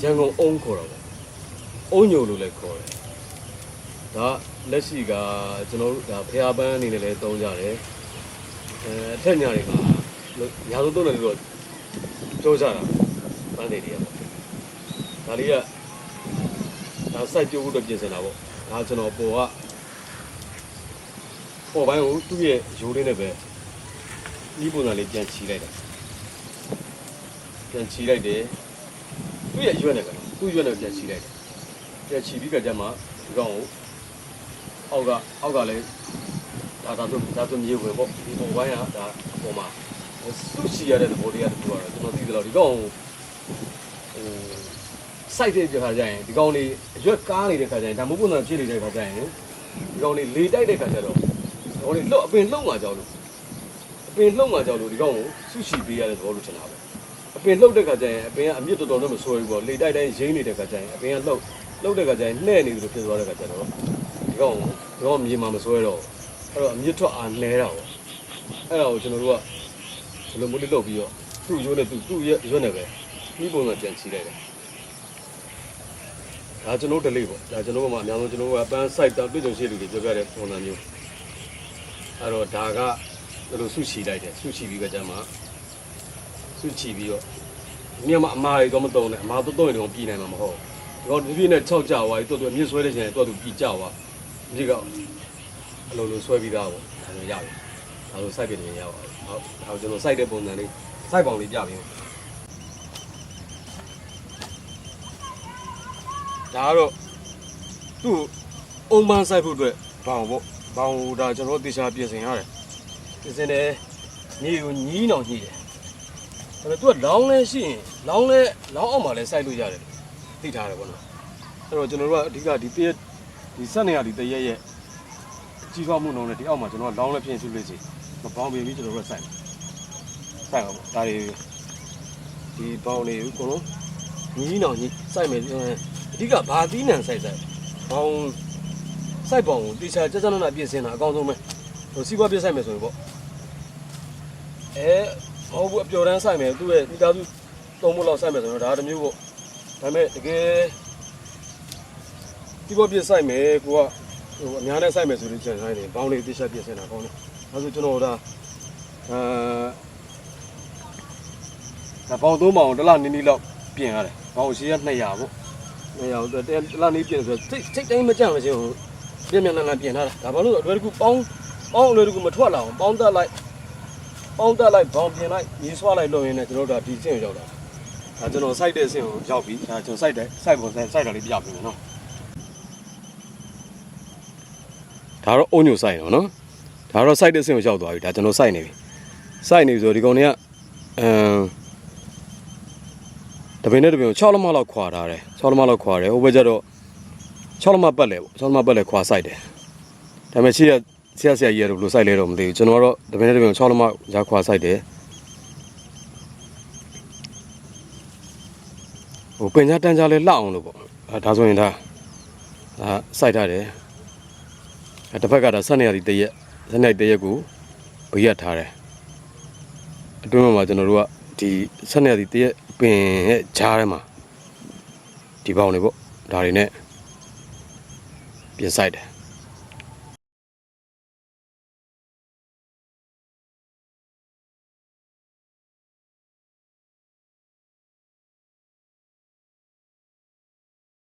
န်ကုန်အုံးခေါ်တော့အုံးညိုလို့လည်းခေါ်တယ်ဒါလက်ရှိကကျွန်တော်တို့ဒါဖျားပန်းအနေနဲ့လည်းသုံးကြတယ်အထက်ညာတွေမှာညာဆုံးသုံးတယ်လို့ပြောကြတာပန်းတွေတွေကဒါလေးကဒါစိုက်ပျိုးဖို့ပြင်ဆင်တာပေါ့ဒါကျွန်တော်ပေါ်ပိုင်းကိုသူ့ရဲ့ရိုးလေးနဲ့ပဲဒီပုံစံလေးပြန်ချီလိုက်တယ်သူ့ရဲ့ရွက်နဲ့ကသူ့ရွက်နဲ့ပြန်ချီလိုက်တယ်ပြန်ချီပြီးကြမှာဒီကောင်ကိုအောက်ကလည်းဒါဆိုမြေဝင်ပေါ့ဒီပုံပိုင်းကဒါအပေါ်မှာသူ့ချီရတဲ့သဘောတရားတခုကတော့ကျွန်တော်သိတယ်လို့ဒီကောင်စိုက်တဲ့ခါကျရင်ဒီကောင်လေးအရွက်ကားနေတဲ့ခါကျရင်ဒါမိုးပုံစံဖြစ်နေတဲ့ခါကျရင်ဒီကောင်လေးလေတိုက်တဲ့ခါကျတော့ဒီကောင်လေးလှုပ်အပင်လှုပ်မှာကြောက်လို့ဒီကောင်ကိုဆုချီပေးရတဲ့သဘောလို့ထင်တာပဲအပင်လှုပ်တဲ့ခါကျရင်အပင်ကအမြင့်တော်နဲ့မဆွဲဘူးပေါ့လေတိုက်တိုင်းရင်းနေတဲ့ခါကျရင်အပင်ကလှုပ်တဲ့ခါကျရင်နှဲ့နေတယ်လို့ဖြစ်သွားတဲ့ခါကျတော့ဒီကောင်မြေမှာမဆွဲတော့အဲ့တော့အမြင့်ထွက်အားလဲတာပေါ့အဲ့ဒါကိုကျွန်တော်တို့ကဘယ်လိုမျိုးလေးလုပ်ပြီးတော့သူ့ရိုးနဲ့သူ့ရွက်နဲ့ပဲဒီပုံစံပြန်ချီလိုက်တယ်ဒါကျွန်တော် delay ပေါ့ဒါကျွန်တော်ကအများဆုံးကျွန်တော်ကပန်း site တောင်တွေ့ကြုံရှိလူတွေပြောပြတဲ့ပုံစံမျိုးအဲ့တော့ဒါကဘယ်လိုဆုချီလိုက်တယ်ဆုချီပြီးကြမှာဆုချီပြီးတော့ဒီမှာအမားတွေတော့မတုံးနဲ့အမားတော့ရင်တော့ပြည်နိုင်မှာမဟုတ်ဘူးဒီပြည့်နဲ့6ကြောက်သွားပြီတော်အမြင့်ဆွဲတဲ့ချိန်တော့သူပြည်ကြောက်သွားဒီကအလိုဆွဲပြီးသားပေါ့ဒါဆိုရပြီဒါဆို site ပြင်ရပါဟုတ်ဒါကျွန်တော် site တဲ့ပုံစံလေး site ပေါင်လေးပြပြီးဒါကတော့သူ့အုံးပန်းဆိုင်ဖို့အတွက်ဘောင်ဒါကျွန်တော်တေချာပြင်ဆင်ရတယ်ပြင်ဆင်တယ်ညီကိုညီးအောင်ညှိတယ်ဒါပေမဲ့သူကလောင်းလဲရှိရင်လောင်းအောင်မှလည်းစိုက်လို့ရတယ်သိထားတယ်ပေါ့နော်အဲ့တော့ကျွန်တော်တို့ကအဓိကဒီစက်နေရဒီတရက်ရဲ့ကြီးထွားမှုနှုန်းနဲ့ဒီအောက်မှာကျွန်တော်ကလောင်းလဲဖြစ်စုလို့စီမပေါင်းပြီးကျွန်တော်တို့စိုက်အောင်ပေါ့ဒါတွေဒီပေါင်းလေးကိုလုံးညီးအောင်ညှိစိုက်မယ်အဓိကဘာသီးနှံစိုက်ဘောင်စိုက်ပေါင်ကိုတေချာကြကြနနာပြင်ဆင်တာအကောင်းဆုံးပဲဟိုစီးပွားပြစိုက်မယ်ဆိုရင်ပေါ့ဟောဘူးအပျော်တန်းစိုက်မယ်သူ့ရဲ့မိသားစုသုံးဖို့လောက်စိုက်မယ်ဆိုတော့ဒါတမျိုးပေါ့ဒါပေမဲ့တကယ်စီးပွားပြစိုက်မယ်ကိုကဟိုအများနဲ့စိုက်မယ်ဆိုရင်ကျန်ဆိုင်တယ်ဘောင်လေးတေချာပြင်ဆင်တာကောင်းတယ်ဒါဆိုကျွန်တော်ဒါဘောင်သုံးပေါင်တစ်လနီးနီးလောက်ပြင်ရတယ်ဘောင်ရှိရ200ပေါ့200တလနီးပြင်ဆိုစိတ်တိုင်းမကြမ်းမချင်းဟိုပြင်ပြင်ထားတာဒါဘာလို့အလွယ်တကူပေါင်းအလွယ်တကူမထွက်လာအောင်ပေါင်းတက်လိုက်ဘောင်ပြင်လိုက်ရေးဆွားလိုက်လုပ်ရင်းနဲ့ကျွန်တော်တို့ဒီစင်ကိုရောက်တာဒါကျွန်တော် site တဲ့အဆင့်ကိုရောက်ပြီဒါကျွန်တော် site ပုံ site တာလေးပြပြမယ်နော်ဒါတော့အုံညို site နော်ဒါတော့ site တဲ့အဆင့်ကိုရောက်သွားပြီဒါကျွန်တော် site နေပြီဆိုတော့ဒီကောင်တွေကတပင်းနဲ့တပင်းကို6လမလောက်ခွာထားတယ်6လမလောက်ခွာတယ်ဟိုဘက်ကျတော့6လမပတ်လဲပေါ့6လမပတ်လဲခွာ site တယ်ဒါပေမဲ့ရှိရဆရာကြီးရတော့ဘယ်လိုစိုက်လဲတော့မသိဘူးကျွန်တော်ကတော့တပင်း6လမရာခွာစိုက်တယ်ဟိုပင်ကြားတန်းကြားလဲလှအောင်လို့ပေါ့ဒါဆိုရင်ဒါစိုက်ထားတယ်တစ်ဖက်ကဒါဆက်နေရတဲ့တရက်ကိုဘေးရထားတယ်အတွင်းမှာကျွန်တော်တို့ကဒီဆက်နေရတဲ့တရက်ပင်ရဲ့ဂျားထဲမှာဒီပေါင်တွေပေါ့ဒါတွေနဲ့ပြင်စိုက်တယ်